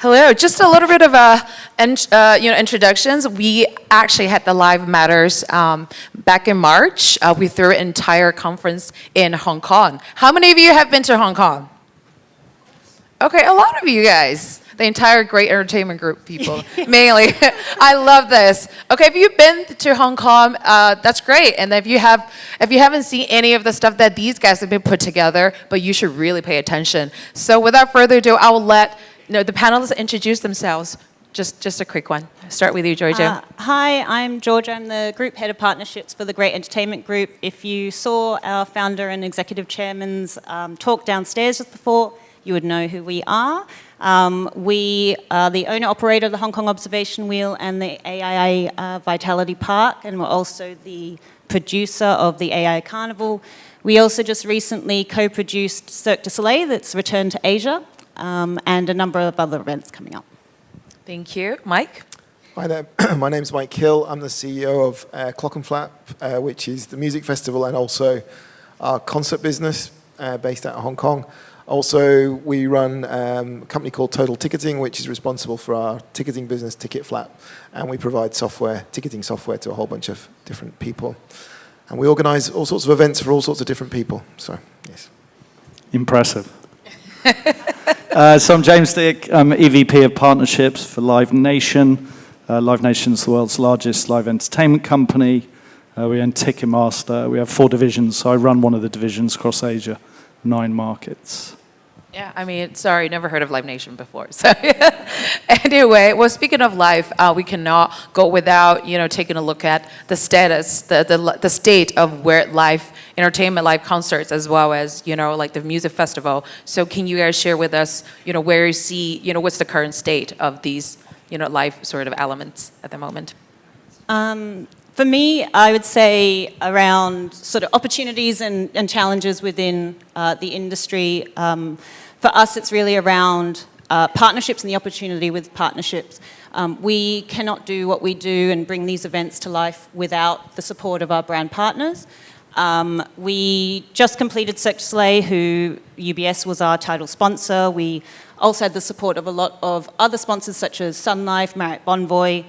Hello, just a little bit of introductions. We actually had the Live Matters back in March. We threw an entire conference in Hong Kong. How many of you have been to Hong Kong? Okay, a lot of you guys. The entire Great Entertainment Group people, mainly. I love this. Okay, if you've been to Hong Kong, that's great. And if you haven't seen any of the stuff that these guys have been put together, but you should really pay attention. So without further ado, I will let the panelists introduce themselves. Just a quick one. Start with you, Georgia. Hi, I'm Georgia. I'm the Group Head of Partnerships for the Great Entertainment Group. If you saw our founder and executive chairman's talk downstairs just before, you would know who we are. We are the owner-operator of the Hong Kong Observation Wheel and the AIA Vitality Park, and we're also the producer of the AIA Carnival. We also just recently co-produced Cirque du Soleil that's returned to Asia, and a number of other events coming up. Thank you. Mike? Hi there, my name's Mike Hill. I'm the CEO of Clockenflap, which is the music festival and also our concert business based out of Hong Kong. Also, we run a company called Total Ticketing, which is responsible for our ticketing business, Ticketflap, and we provide ticketing software to a whole bunch of different people. And we organize all sorts of events for all sorts of different people, so yes. Impressive. So I'm James Dick, I'm EVP of Partnerships for Live Nation. Live Nation's the world's largest live entertainment company. We own Ticketmaster. We have 4 divisions, so I run one of the divisions across Asia, 9 markets. Yeah, I mean, sorry, never heard of Live Nation before. So anyway, well, speaking of live, we cannot go without, taking a look at the status, the state of where live entertainment, live concerts, as well as, like the music festival. So can you guys share with us, where you see, what's the current state of these, live sort of elements at the moment? For me, I would say around sort of opportunities and challenges within the industry. For us, it's really around partnerships and the opportunity with partnerships. We cannot do what we do and bring these events to life without the support of our brand partners. We just completed Cirque du Soleil, who UBS was our title sponsor. We also had the support of a lot of other sponsors such as Sun Life, Marriott Bonvoy.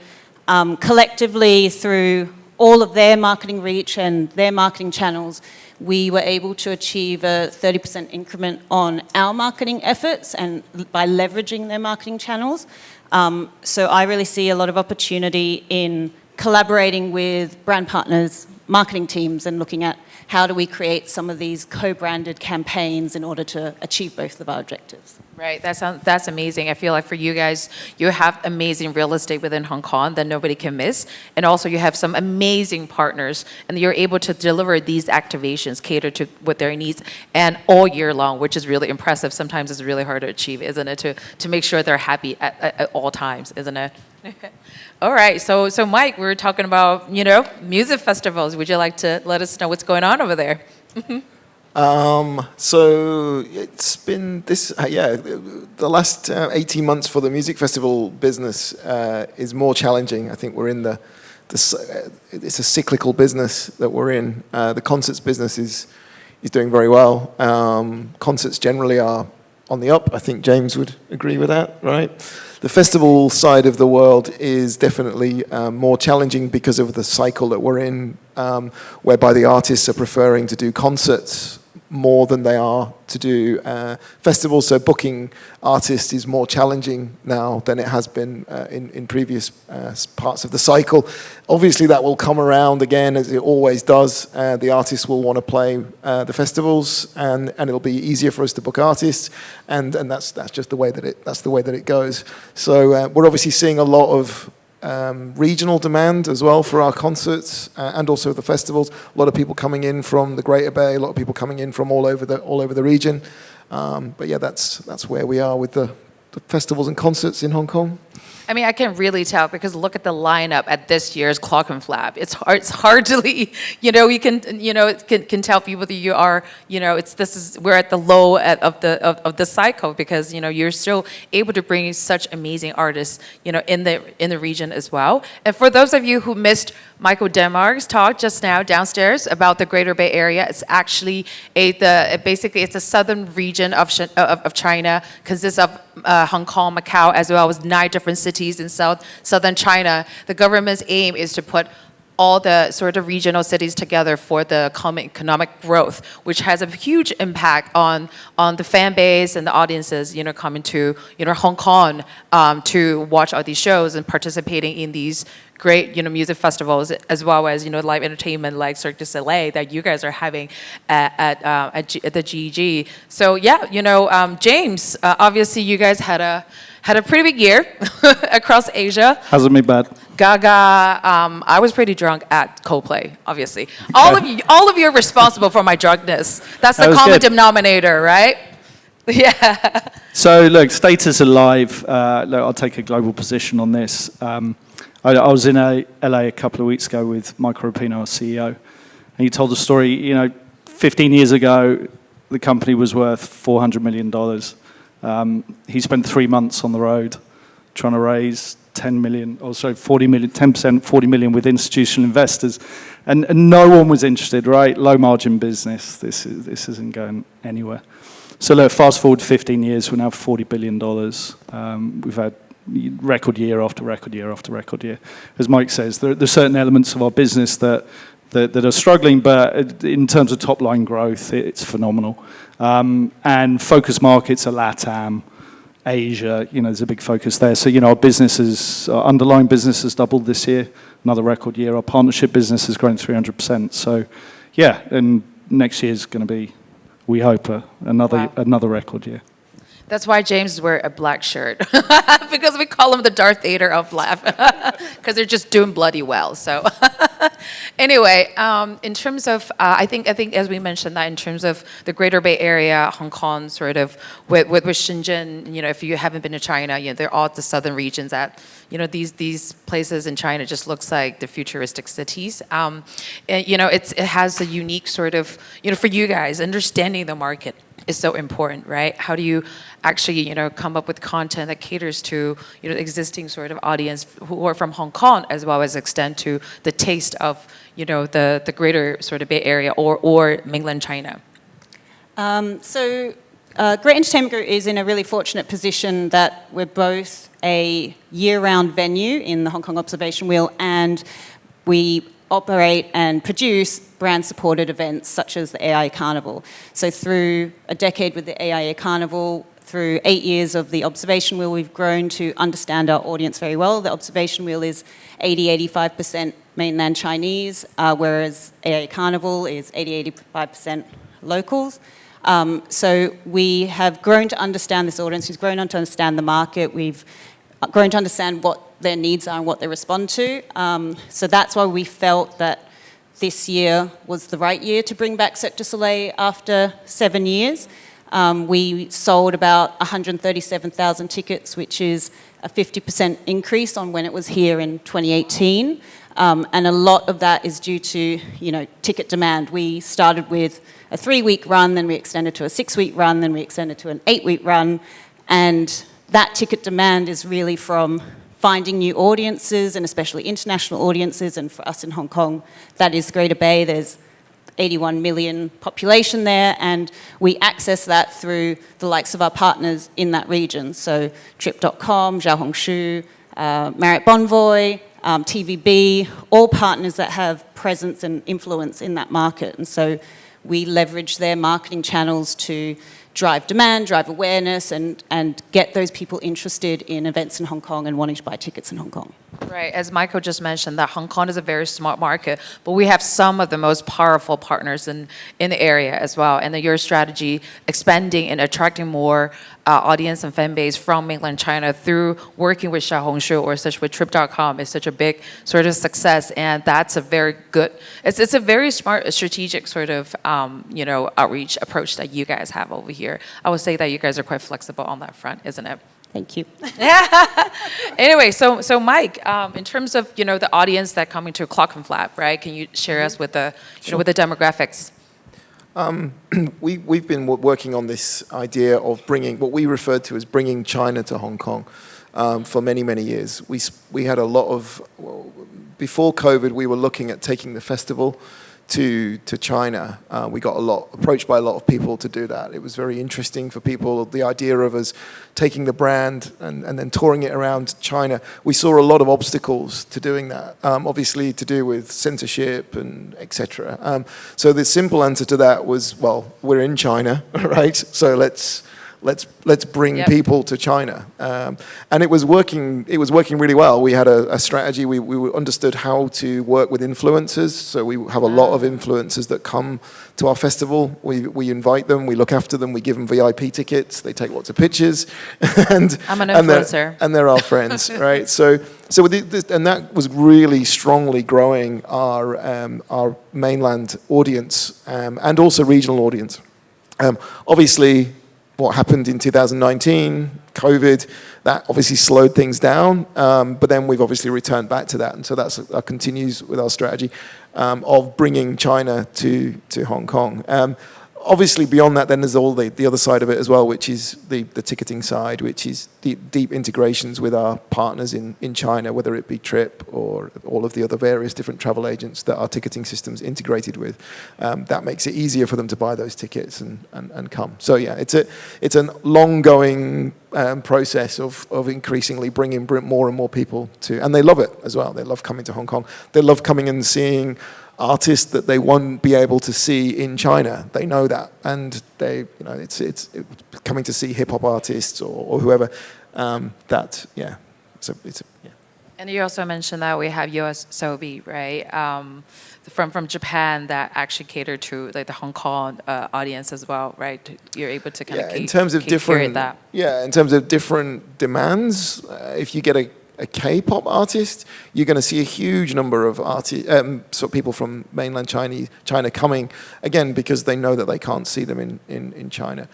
Collectively, through all of their marketing reach and their marketing channels, we were able to achieve a 30% increment on our marketing efforts and by leveraging their marketing channels. So I really see a lot of opportunity in collaborating with brand partners, marketing teams, and looking at how do we create some of these co-branded campaigns in order to achieve both of our objectives. Right, that's amazing. I feel like for you guys, you have amazing real estate within Hong Kong that nobody can miss. And also you have some amazing partners and you're able to deliver these activations, cater to what their needs, and all year long, which is really impressive. Sometimes it's really hard to achieve, isn't it? To make sure they're happy at all times, isn't it? All right, so Mike, we were talking about, music festivals. Would you like to let us know what's going on over there? So it's been the last 18 months for the music festival business is more challenging. I think we're in it's a cyclical business that we're in. The concerts business is doing very well. Concerts generally are on the up. I think James would agree with that, right? The festival side of the world is definitely more challenging because of the cycle that we're in, whereby the artists are preferring to do concerts more than they are to do festivals. So booking artists is more challenging now than it has been in previous parts of the cycle. Obviously, that will come around again, as it always does. The artists will want to play the festivals, and it'll be easier for us to book artists, and that's just the way that it goes. So we're obviously seeing a lot of regional demand as well for our concerts and also the festivals. A lot of people coming in from the Greater Bay, a lot of people coming in from all over the region. But yeah, that's where we are with the festivals and concerts in Hong Kong. I mean, I can really tell because look at the lineup at this year's Clockenflap. It's hardly, you can tell people that you are, we're at the low of the cycle because, you're still able to bring such amazing artists, in the region as well. And for those of you who missed Michael Denmark's talk just now downstairs about the Greater Bay Area, it's actually basically it's a southern region of China, consists of Hong Kong, Macau, as well as 9 different cities in southern China. The government's aim is to put all the sort of regional cities together for the common economic growth, which has a huge impact on the fan base and the audiences, coming to, Hong Kong to watch all these shows and participating in these great, music festivals, as well as, live entertainment like Cirque du Soleil that you guys are having at the GEG. So yeah, James, obviously you guys had a pretty big year across Asia. Hasn't been bad. Gaga, I was pretty drunk at Coldplay, obviously. All of you are responsible for my drunkenness. That's the common denominator, right? Yeah. So look, Status Alive, look, I'll take a global position on this. I was in LA a couple of weeks ago with Michael Rapino, our CEO, and he told the story, 15 years ago, the company was worth $400 million. He spent 3 months on the road trying to raise 40 million, 10%, 40 million with institutional investors. And no one was interested, right? Low margin business, this isn't going anywhere. So look, fast forward 15 years, we're now $40 billion. We've had record year after record year after record year. As Mike says, there are certain elements of our business that are struggling, but in terms of top line growth, it's phenomenal. And focus markets are LATAM, Asia, there's a big focus there. So, our underlying business has doubled this year, another record year. Our partnership business has grown 300%. So, yeah, and next year's going to be, we hope, another record year. That's why James wears a black shirt, because we call him the Darth Vader of laugh, because they're just doing bloody well. So anyway, in terms of, I think as we mentioned that in terms of the Greater Bay Area, Hong Kong, sort of with Shenzhen, if you haven't been to China, they're all the southern regions that, these places in China just looks like the futuristic cities. And, it has a unique sort of, for you guys, understanding the market is so important, right? How do you actually, come up with content that caters to, the existing sort of audience who are from Hong Kong, as well as extend to the taste of, the greater sort of Bay Area or mainland China? Great Entertainment Group is in a really fortunate position that we're both a year-round venue in the Hong Kong Observation Wheel, and we operate and produce brand-supported events such as the AIA Carnival. So through a decade with the AIA Carnival, through 8 years of the Observation Wheel, we've grown to understand our audience very well. The Observation Wheel is 85% mainland Chinese, whereas AIA Carnival is 85% locals. So we have grown to understand this audience, we've grown to understand the market, we've grown to understand what their needs are and what they respond to. So that's why we felt that this year was the right year to bring back Cirque du Soleil after 7 years. We sold about 137,000 tickets, which is a 50% increase on when it was here in 2018. And a lot of that is due to, ticket demand. We started with a 3-week run, then we extended to a 6-week run, then we extended to an 8-week run. And that ticket demand is really from finding new audiences, and especially international audiences. And for us in Hong Kong, that is Greater Bay. There's 81 million population there, and we access that through the likes of our partners in that region. So Trip.com, Xiaohongshu, Marriott Bonvoy, TVB, all partners that have presence and influence in that market. And so we leverage their marketing channels to drive demand, drive awareness, and get those people interested in events in Hong Kong and wanting to buy tickets in Hong Kong. Right, as Michael just mentioned, that Hong Kong is a very smart market, but we have some of the most powerful partners in the area as well. And your strategy, expanding and attracting more audience and fan base from mainland China through working with Xiaohongshu or such with Trip.com is such a big sort of success. And that's a very good, it's a very smart strategic sort of, outreach approach that you guys have over here. I would say that you guys are quite flexible on that front, isn't it? Thank you. Anyway, so Mike, in terms of the audience that coming to Clockenflap, right? Can you share us with the with the demographics? We've been working on this idea of bringing what we referred to as bringing China to Hong Kong for many, many years. We had a lot of, before COVID, we were looking at taking the festival to China. We got approached by a lot of people to do that. It was very interesting for people, the idea of us taking the brand and then touring it around China. We saw a lot of obstacles to doing that, obviously to do with censorship and etc. So the simple answer to that was, well, we're in China, right? So let's bring people to China, and it was working really well. We had a strategy. We understood how to work with influencers. So we have a lot of influencers that come to our festival. We invite them. We look after them. We give them VIP tickets. They take lots of pictures. And I'm an influencer, and they're our friends, right? So and that was really strongly growing our mainland audience and also regional audience. Obviously, what happened in 2019, COVID, that obviously slowed things down. But then we've obviously returned back to that. And so that continues with our strategy of bringing China to Hong Kong. Obviously, beyond that, then there's all the other side of it as well, which is the ticketing side, which is deep integrations with our partners in China, whether it be Trip or all of the other various different travel agents that our ticketing system's integrated with. That makes it easier for them to buy those tickets and come. So yeah, it's an long-going process of increasingly bringing more and more people to, and they love it as well. They love coming to Hong Kong. They love coming and seeing artists that they won't be able to see in China. They know that, and it's coming to see hip hop artists or whoever. Yeah. And you also mentioned that we have US Sobi, right? From Japan that actually cater to like the Hong Kong audience as well, right? You're able to kind of in terms of different that. Yeah, in terms of different demands, if you get a K-pop artist, you're going to see a huge number of people from mainland China coming, again, because they know that they can't see them in China.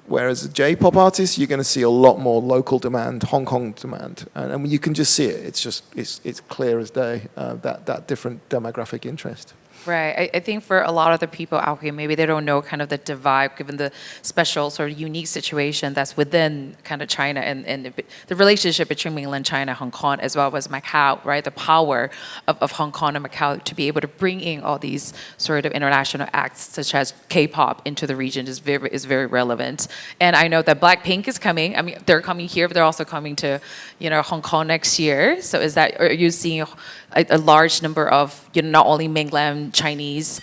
Whereas a J-pop artist, you're going to see a lot more local demand, Hong Kong demand. And you can just see it. It's clear as day, that different demographic interest. Right. I think for a lot of the people out here, maybe they don't know kind of the divide, given the special sort of unique situation that's within kind of China and the relationship between mainland China, Hong Kong, as well as Macau, right? The power of Hong Kong and Macau to be able to bring in all these sort of international acts, such as K-pop, into the region is very relevant. And I know that Blackpink is coming. I mean, they're coming here, but they're also coming to, Hong Kong next year. So are you seeing a large number of not only mainland Chinese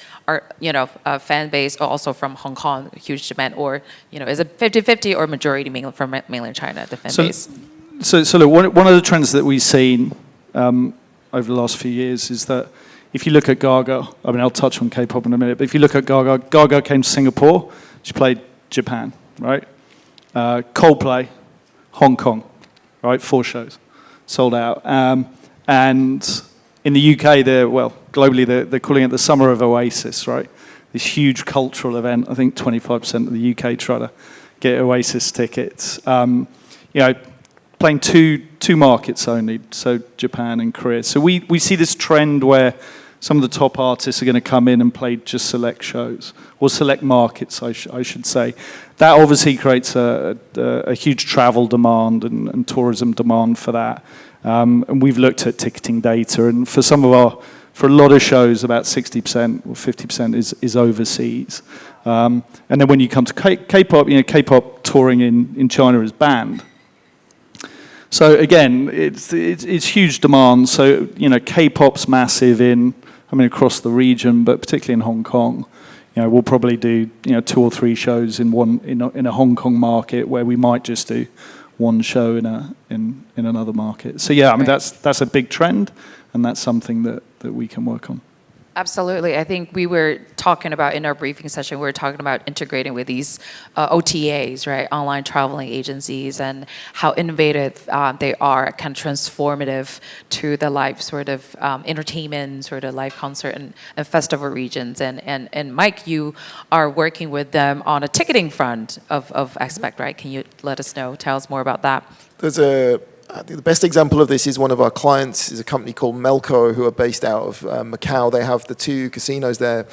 fan base, also from Hong Kong, huge demand, or is it 50-50 or majority from mainland China, the fan base? So look, one of the trends that we've seen over the last few years is that if you look at Gaga, I mean I'll touch on K-pop in a minute, but if you look at Gaga came to Singapore, she played Japan, right? Coldplay, Hong Kong, right? 4 shows, sold out, and in the UK, globally, they're calling it the Summer of Oasis, right? This huge cultural event. I think 25% of the UK try to get Oasis tickets. Playing two markets only, so Japan and Korea. So we see this trend where some of the top artists are going to come in and play just select shows, or select markets, I should say. That obviously creates a huge travel demand and tourism demand for that. And we've looked at ticketing data, and for a lot of shows, about 60% or 50% is overseas. And then when you come to K-pop, K-pop touring in China is banned. So again, it's huge demand. So K-pop's massive across the region, but particularly in Hong Kong. We'll probably do 2 or 3 shows in a Hong Kong market where we might just do 1 show in another market. So yeah, I mean that's a big trend, and that's something that we can work on. Absolutely. I think we were talking about in our briefing session, we were talking about integrating with these OTAs, right? Online traveling agencies, and how innovative they are, kind of transformative to the live sort of entertainment, sort of live concert and festival regions. And Mike, you are working with them on a ticketing front of Expect, right? Can you let us know, tell us more about that? I think the best example of this is one of our clients is a company called Melco, who are based out of Macau. They have the two casinos there,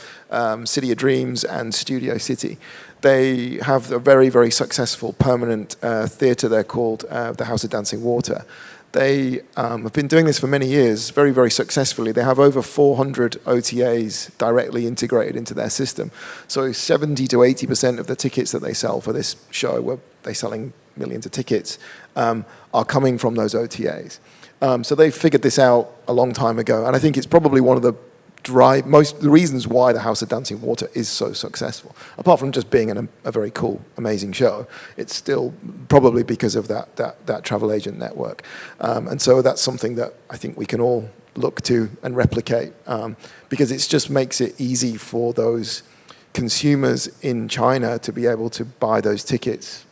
City of Dreams and Studio City. They have a very, very successful permanent theatre there called the House of Dancing Water. They have been doing this for many years, very, very successfully. They have over 400 OTAs directly integrated into their system. So 70 to 80% of the tickets that they sell for this show, where they're selling millions of tickets, are coming from those OTAs. So they figured this out a long time ago, and I think it's probably one of the reasons why the House of Dancing Water is so successful. Apart from just being a very cool, amazing show, it's still probably because of that travel agent network. And so that's something that I think we can all look to and replicate, because it just makes it easy for those consumers in China to be able to buy those tickets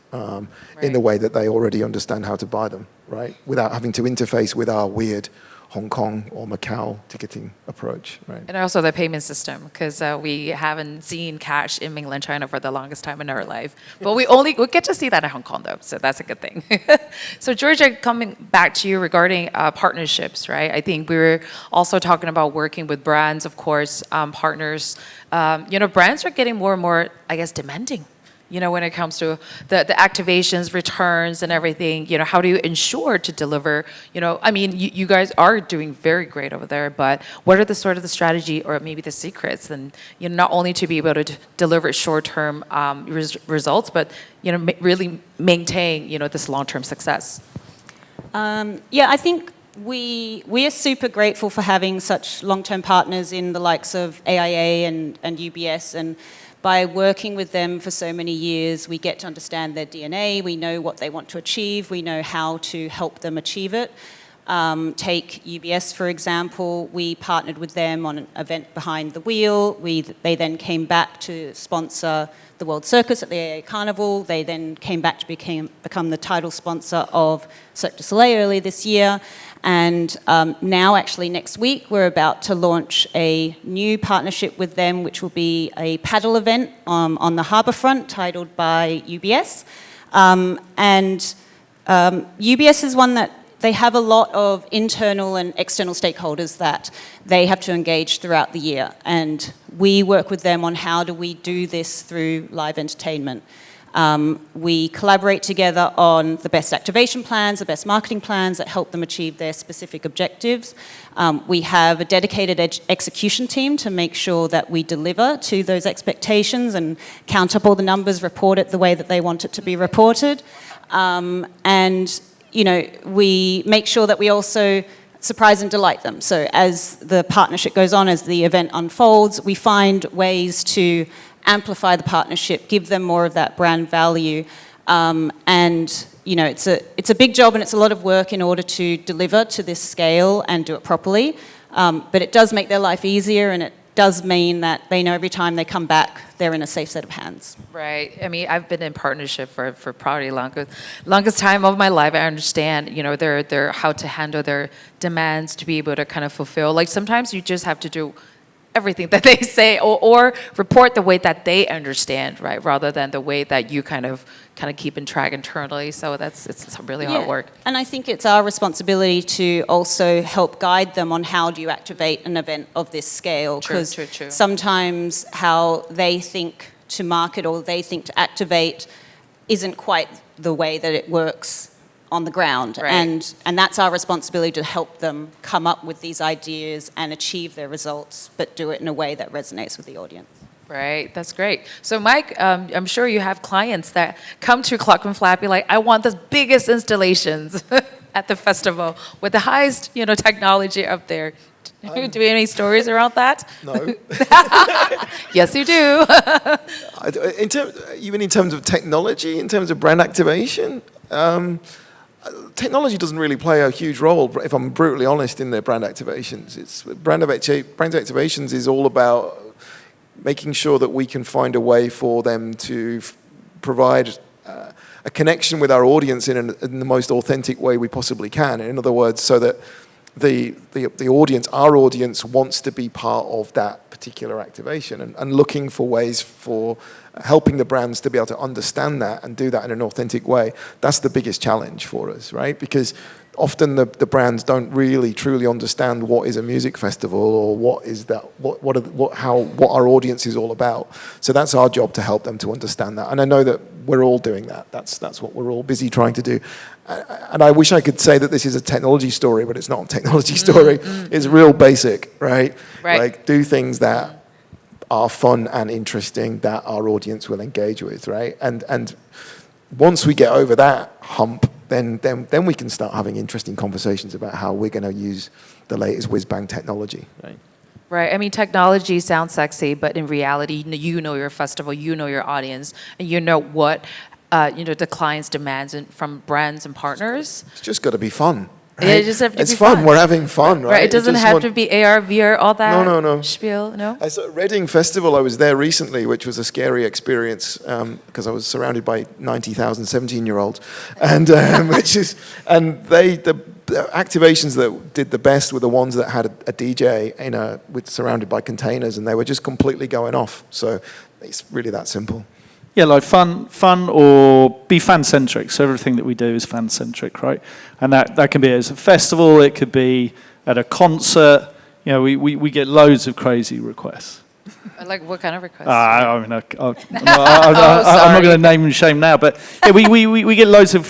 in the way that they already understand how to buy them, right? Without having to interface with our weird Hong Kong or Macau ticketing approach, right? And also the payment system, because we haven't seen cash in mainland China for the longest time in our life. But we get to see that in Hong Kong, though, so that's a good thing. So Georgia, coming back to you regarding partnerships, right? I think we were also talking about working with brands, of course, partners. Brands are getting more and more, I guess, demanding. When it comes to the activations, returns, and everything, how do you ensure to deliver? You guys are doing very great over there, but what are the sort of the strategy or maybe the secrets? And, not only to be able to deliver short-term results, but, really maintain, this long-term success. I think we are super grateful for having such long-term partners in the likes of AIA and UBS, and by working with them for so many years, we get to understand their DNA, we know what they want to achieve, we know how to help them achieve it. Take UBS, for example. We partnered with them on an event behind the wheel. They then came back to sponsor the World Circus at the AA Carnival. They then came back to become the title sponsor of Cirque du Soleil earlier this year. And now, actually, next week, we're about to launch a new partnership with them, which will be a paddle event on the harbourfront, titled by UBS. UBS is one that they have a lot of internal and external stakeholders that they have to engage throughout the year. And we work with them on how do we do this through live entertainment. We collaborate together on the best activation plans, the best marketing plans that help them achieve their specific objectives. We have a dedicated execution team to make sure that we deliver to those expectations and count up all the numbers, report it the way that they want it to be reported. We make sure that we also surprise and delight them. So as the partnership goes on, as the event unfolds, we find ways to amplify the partnership, give them more of that brand value. It's a big job and it's a lot of work in order to deliver to this scale and do it properly. But it does make their life easier, and it does mean that they know every time they come back, they're in a safe set of hands. Right. I've been in partnership for probably longest time of my life. I understand, their how to handle their demands to be able to kind of fulfill. Like sometimes you just have to do everything that they say or report the way that they understand, right? Rather than the way that you kind of keep in track internally. So it's really hard work. And I think it's our responsibility to also help guide them on how do you activate an event of this scale. Because True. sometimes how they think to market or they think to activate isn't quite the way that it works on the ground. Right. And that's our responsibility to help them come up with these ideas and achieve their results, but do it in a way that resonates with the audience. Right, that's great. So Mike, I'm sure you have clients that come to Clockenflap, you're like, I want the biggest installations at the festival with the highest, technology up there. Do you have any stories around that? No. Yes, you do. Even in terms of technology, in terms of brand activation, technology doesn't really play a huge role, if I'm brutally honest, in their brand activations. Brand activations is all about making sure that we can find a way for them to provide a connection with our audience in the most authentic way we possibly can. In other words, so that the audience, our audience, wants to be part of that particular activation, and looking for ways for helping the brands to be able to understand that and do that in an authentic way. That's the biggest challenge for us, right? Because often the brands don't really truly understand what is a music festival, or what is that, what our audience is all about. So that's our job, to help them to understand that. And I know that we're all doing that. That's what we're all busy trying to do. And I wish I could say that this is a technology story, but it's not a technology story. It's real basic, right? Like, do things that are fun and interesting that our audience will engage with, right? And once we get over that hump, then we can start having interesting conversations about how we're going to use the latest whiz-bang technology, right? Right. I mean, technology sounds sexy, but in reality, you know your festival, you know your audience, and you know what the client's demands from brands and partners. It's just got to be fun. Right? Yeah, it just have to it's be fun. fun. We're having fun, right? It doesn't have to be AR, VR, all that No. spiel, no? I saw Reading Festival, I was there recently, which was a scary experience because I was surrounded by 90,000 17-year-olds. And the activations that did the best were the ones that had a DJ surrounded by containers, and they were just completely going off. So it's really that simple. Yeah, like fun or be fan-centric. So everything that we do is fan-centric, right? And that can be as a festival, it could be at a concert. You know, we get loads of crazy requests. Like what kind of requests? I'm not going to name and shame now, but yeah, we get loads of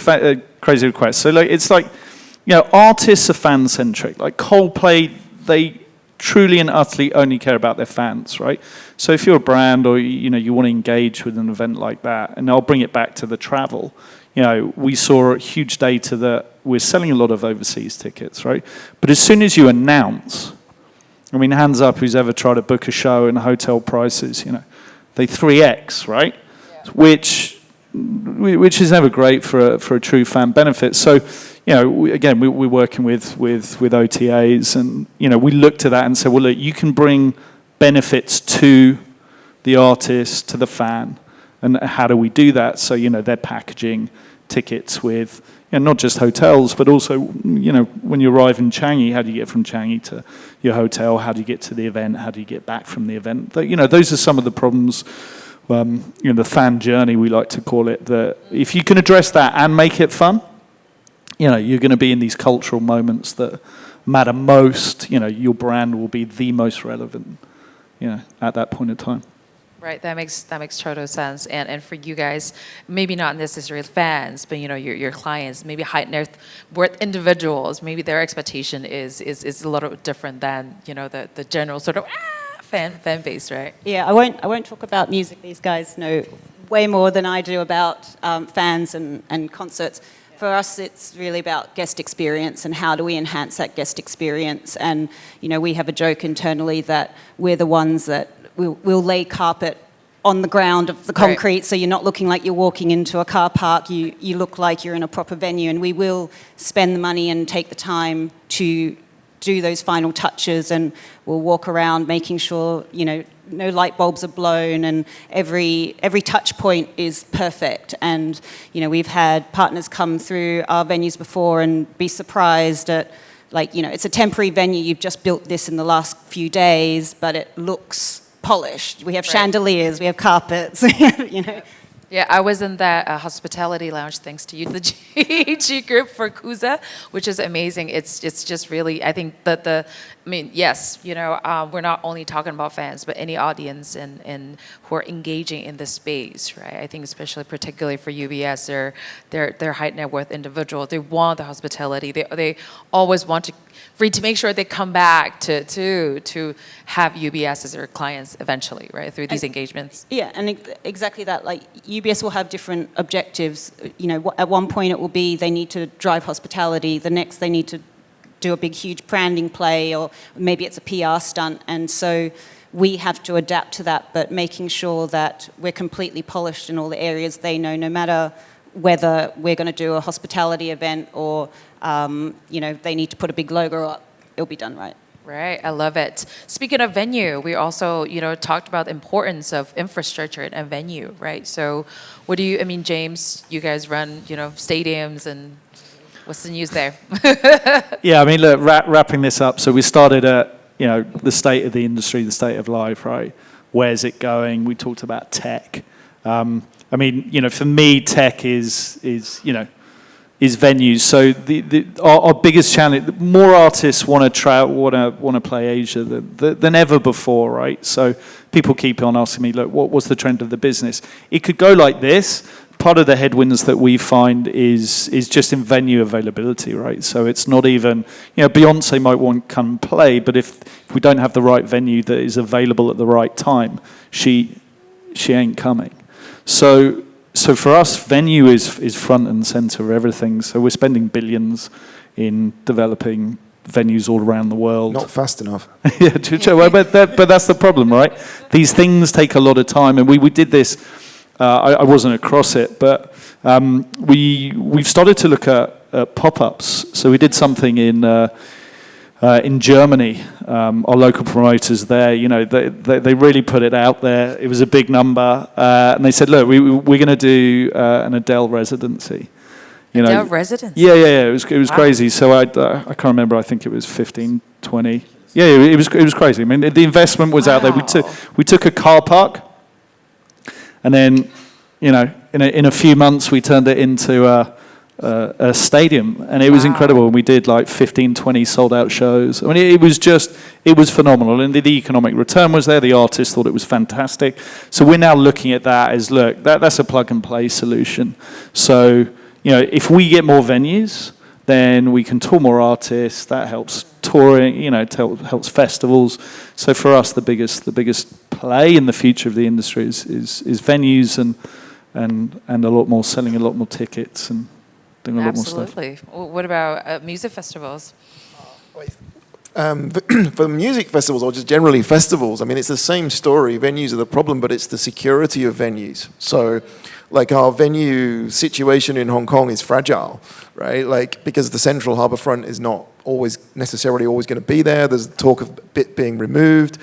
crazy requests. So like, it's like, you know, artists are fan-centric. Like Coldplay, they truly and utterly only care about their fans, right? So if you're a brand, or you want to engage with an event like that, and I'll bring it back to the travel. You know, we saw huge data that we're selling a lot of overseas tickets, right? But as soon as you announce, I mean, hands up who's ever tried to book a show and hotel prices, they 3x, right? Yeah. Which is never great for a true fan benefit. So, we're working with OTAs, and we looked at that and said, well, look, you can bring benefits to the artist, to the fan, and how do we do that? So, they're packaging tickets with not just hotels, but also, when you arrive in Changi, how do you get from Changi to your hotel? How do you get to the event? How do you get back from the event? Those are some of the problems. The fan journey, we like to call it. That if you can address that and make it fun, you're going to be in these cultural moments that matter most. Your brand will be the most relevant, at that point in time. Right, that makes total sense. And for you guys, maybe not necessarily fans, but your clients, maybe high net worth individuals, maybe their expectation is a little different than the general sort of fan base, right? Yeah, I won't talk about music. These guys know way more than I do about fans and concerts. For us, it's really about guest experience and how do we enhance that guest experience. And we have a joke internally that we're the ones that we'll lay carpet on the ground of the concrete, right. So you're not looking like you're walking into a car park. You look like you're in a proper venue, and we will spend the money and take the time to do those final touches, and we'll walk around making sure no light bulbs are blown, and every touch point is perfect. And we've had partners come through our venues before and be surprised at, it's a temporary venue, you've just built this in the last few days, but it looks polished. We have chandeliers, we have carpets, Yeah, I was in that hospitality lounge thanks to you, the GG group for Kuza, which is amazing. It's just really, I think yes, we're not only talking about fans, but any audience and who are engaging in this space, right? I think especially particularly for UBS, they're high net worth individuals. They want the hospitality. They always want to make sure they come back to have UBS as their clients eventually, right, through these engagements. Yeah, and exactly that. UBS will have different objectives. At one point it will be they need to drive hospitality. The next they need to do a big, huge branding play, or maybe it's a PR stunt. And so we have to adapt to that, but making sure that we're completely polished in all the areas they know, no matter whether we're going to do a hospitality event or, they need to put a big logo up, it'll be done right. Right, I love it. Speaking of venue, we also, talked about the importance of infrastructure in a venue, right? So James, you guys run, stadiums, and what's the news there? Yeah, I mean, look, wrapping this up. So we started at, the state of the industry, the state of live, right? Where's it going? We talked about tech. For me, tech is venues. So our biggest challenge, more artists want to play Asia than ever before, right? So people keep on asking me, look, what's the trend of the business? It could go like this. Part of the headwinds that we find is just in venue availability, right? So it's not even, Beyonce might want to come play, but if we don't have the right venue that is available at the right time, she ain't coming. So for us, venue is front and center of everything. So we're spending billions in developing venues all around the world. Not fast enough. Yeah, but that's the problem, right? These things take a lot of time, and we did this. I wasn't across it, but we've started to look at pop-ups. So we did something in Germany. Our local promoters there, they really put it out there. It was a big number, and they said, "Look, we're going to do an Adele residency." Adele residency. Yeah. It was crazy. So I can't remember. I think it was 15, 20. Yeah, it was crazy. I mean, the investment was out there. We took a car park. And then, in a few months, we turned it into a stadium, and it was incredible. We did like 15, 20 sold-out shows. I mean, it was phenomenal, and the economic return was there. The artists thought it was fantastic. So we're now looking at that as, look, that's a plug-and-play solution. So, if we get more venues, then we can tour more artists. That helps touring, helps festivals. So for us, the biggest play in the future of the industry is venues and a lot more, selling a lot more tickets and doing a lot more stuff. Absolutely. What about music festivals? For music festivals, or just generally festivals, I mean, it's the same story. Venues are the problem, but it's the security of venues. So, like, our venue situation in Hong Kong is fragile, right? Like, because the central harbour front is not necessarily always going to be there. There's talk of it being removed.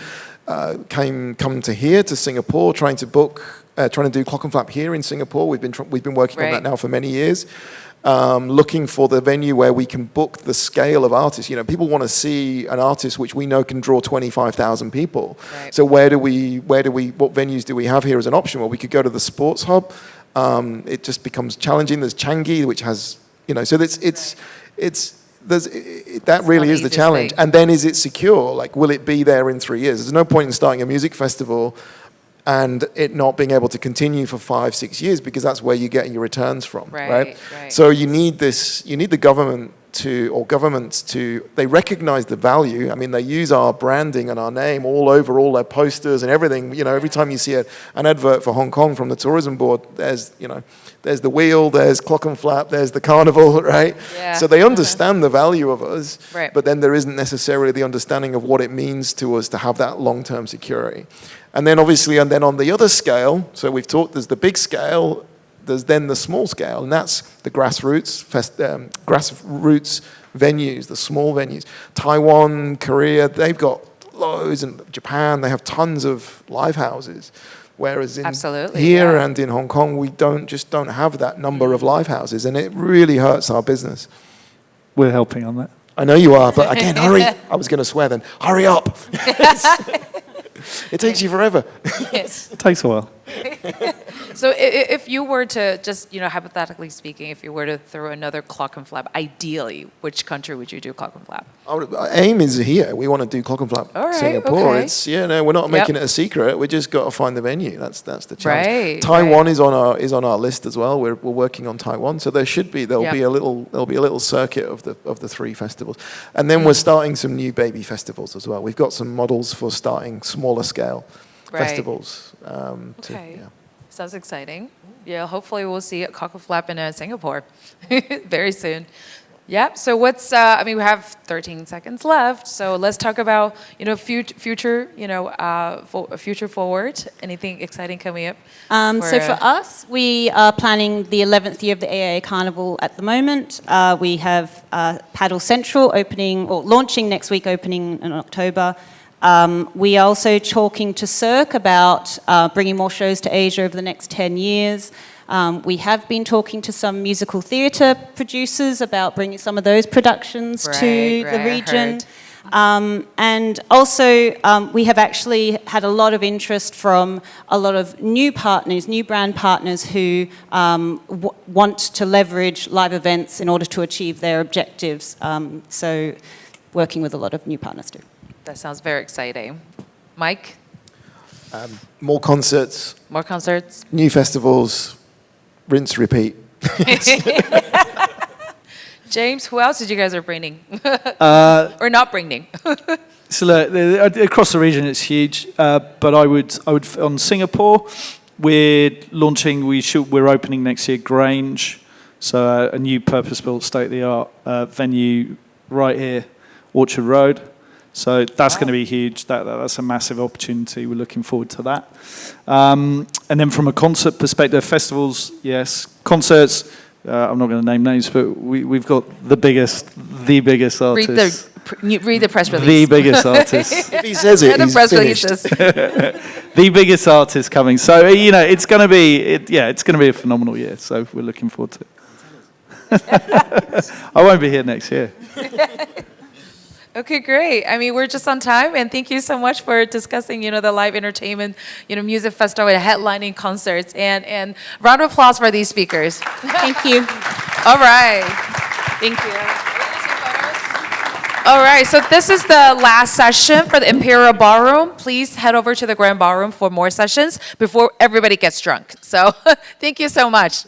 Come to here, to Singapore, trying to do Clockenflap here in Singapore. We've been working on that now for many years. Looking for the venue where we can book the scale of artists. People want to see an artist which we know can draw 25,000 people. Right. So what venues do we have here as an option? Well, we could go to the Sports Hub. It just becomes challenging. There's Changi, which has, so that really is the challenge. And then, is it secure? Like, will it be there in 3 years? There's no point in starting a music festival and it not being able to continue for 5-6 years, because that's where you get your returns from, right? So you need the governments to, they recognize the value. I mean, they use our branding and our name all over all their posters and everything. Every time you see an advert for Hong Kong from the tourism board, there's the wheel, there's Clockenflap, there's the carnival, right? Yeah. So they understand the value of us, but then there isn't necessarily the understanding of what it means to us to have that long-term security. And then obviously, on the other scale, so we've talked, there's the big scale, there's then the small scale, and that's the grassroots venues, the small venues. Taiwan, Korea, they've got loads, and Japan, they have tons of live houses. Whereas here and in Hong Kong, we don't have that number of live houses, and it really hurts our business. We're helping on that. I know you are, but again, hurry. I was going to swear then. Hurry up. It takes you forever. Yes. It takes a while. So if you were to just, hypothetically speaking, if you were to throw another Clockenflap, ideally, which country would you do Clockenflap? Our aim is here. We want to do Clockenflap Singapore. Okay. We're not making it a secret. We just got to find the venue. That's the challenge. Right. Taiwan is on our list as well. We're working on Taiwan, so there'll be a little circuit of the 3 festivals, and then we're starting some new baby festivals as well. We've got some models for starting smaller scale festivals. Sounds exciting. Yeah, hopefully we'll see Clockenflap in Singapore very soon. Yep. So what's, I mean, we have 13 seconds left. So let's talk about, future, future forward. Anything exciting coming up? So for us, we are planning the 11th year of the AIA Carnival at the moment. We have Paddle Central opening, or launching next week, opening in October. We are also talking to Cirque about bringing more shows to Asia over the next 10 years. We have been talking to some musical theatre producers about bringing some of those productions to the region. And also, we have actually had a lot of interest from a lot of new partners, new brand partners who want to leverage live events in order to achieve their objectives. So working with a lot of new partners too. That sounds very exciting. Mike? More concerts, More concerts? new festivals, rinse, repeat. James, who else did you guys are bringing? Or not bringing? So look, across the region it's huge, but I would on Singapore, we're launching. We're opening next year Grange, so a new purpose-built, state-of-the-art venue right here, Orchard Road. So that's going to be huge. That's a massive opportunity. We're looking forward to that. And then from a concert perspective, festivals, yes. Concerts, I'm not going to name names, but we've got the biggest artists. Read the press release. The biggest artists. If he says it, the he's press finished. releases. The biggest artists coming. So, it's going to be, it's going to be a phenomenal year. So we're looking forward to it. I won't be here next year. Okay, great. I mean, we're just on time, and thank you so much for discussing, the live entertainment, music festival, and headlining concerts, and round of applause for these speakers. Thank you. All right. Thank you. All right, so this is the last session for the Imperial Ballroom. Please head over to the Grand Ballroom for more sessions before everybody gets drunk. So thank you so much.